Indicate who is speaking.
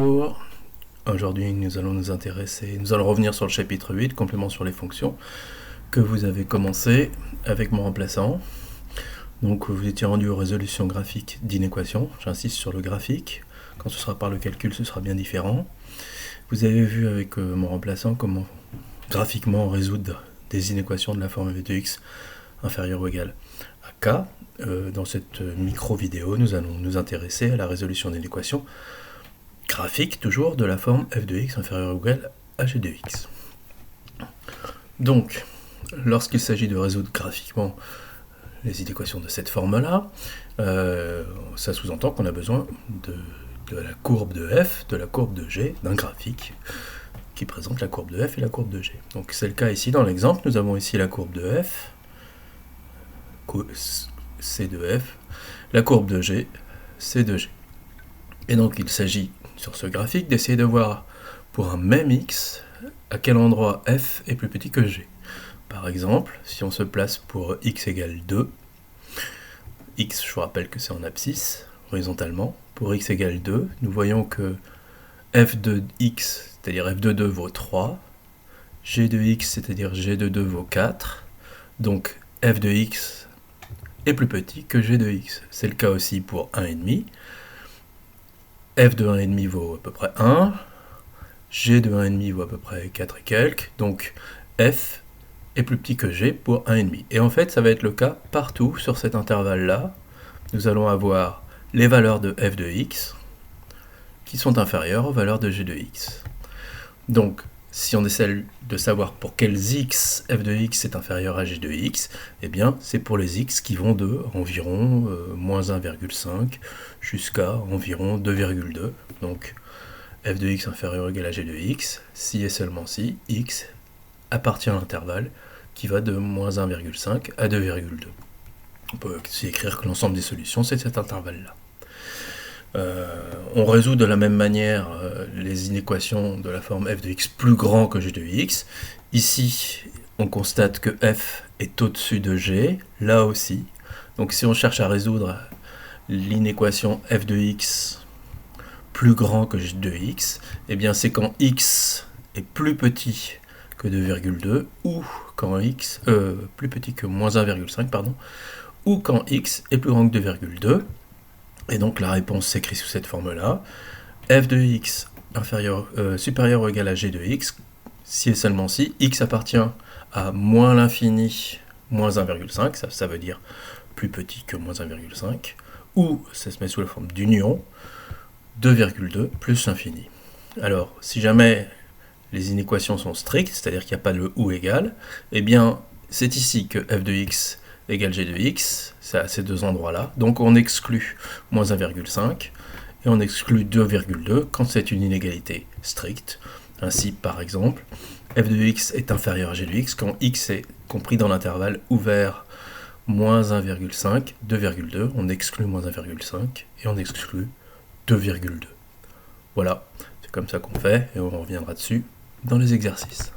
Speaker 1: Bonjour, aujourd'hui nous allons revenir sur le chapitre 8, complément sur les fonctions, que vous avez commencé avec mon remplaçant. Donc vous étiez rendu aux résolutions graphiques d'inéquations, j'insiste sur le graphique, quand ce sera par le calcul ce sera bien différent. Vous avez vu avec mon remplaçant comment graphiquement résoudre des inéquations de la forme f de x inférieure ou égale à k. Dans cette micro-vidéo, nous allons nous intéresser à la résolution d'une équation graphique, toujours, de la forme f de x inférieure ou égale à g de x. Donc, lorsqu'il s'agit de résoudre graphiquement les inéquations de cette forme-là, ça sous-entend qu'on a besoin de la courbe de f, de la courbe de g, d'un graphique qui présente la courbe de f et la courbe de g. Donc c'est le cas ici dans l'exemple, nous avons ici la courbe de f, c de f, la courbe de g, c de g. Et donc il s'agit sur ce graphique d'essayer de voir pour un même x à quel endroit f est plus petit que g. Par exemple, si on se place pour x égale 2, x, je vous rappelle que c'est en abscisse, horizontalement, pour x égale 2, nous voyons que f de x, c'est-à-dire f de 2 vaut 3, g de x, c'est-à-dire g de 2 vaut 4, donc f de x est plus petit que g de x. C'est le cas aussi pour 1,5. F de 1,5 vaut à peu près 1, g de 1,5 vaut à peu près 4 et quelques, donc f est plus petit que g pour 1,5. Et en fait, ça va être le cas partout sur cet intervalle-là. Nous allons avoir les valeurs de f de x qui sont inférieures aux valeurs de g de x. Donc, si on essaie de savoir pour quels x f de x est inférieur à g de x, eh bien, c'est pour les x qui vont de environ moins 1,5 jusqu'à environ 2,2. Donc, f de x inférieur ou égal à g de x, si et seulement si x appartient à l'intervalle qui va de moins 1,5 à 2,2. On peut aussi écrire que l'ensemble des solutions, c'est cet intervalle-là. On résout de la même manière les inéquations de la forme f de x plus grand que g de x. Ici, on constate que f est au-dessus de g, là aussi. Donc si on cherche à résoudre l'inéquation f de x plus grand que g de x, eh bien c'est quand x est plus petit que 2,2 ou quand x plus petit que moins 1,5 pardon, ou quand x est plus grand que 2,2. Et donc la réponse s'écrit sous cette forme-là. F de x supérieur ou égal à g de x, si et seulement si x appartient à moins l'infini, moins 1,5, ça veut dire plus petit que moins 1,5, ou ça se met sous la forme d'union, 2,2 plus l'infini. Alors, si jamais les inéquations sont strictes, c'est-à-dire qu'il n'y a pas le ou égal, eh bien c'est ici que f de x égale g de x, c'est à ces deux endroits-là. Donc on exclut moins 1,5 et on exclut 2,2 quand c'est une inégalité stricte. Ainsi, par exemple, f de x est inférieur à g de x quand x est compris dans l'intervalle ouvert moins 1,5, 2,2. On exclut moins 1,5 et on exclut 2,2. Voilà, c'est comme ça qu'on fait et on reviendra dessus dans les exercices.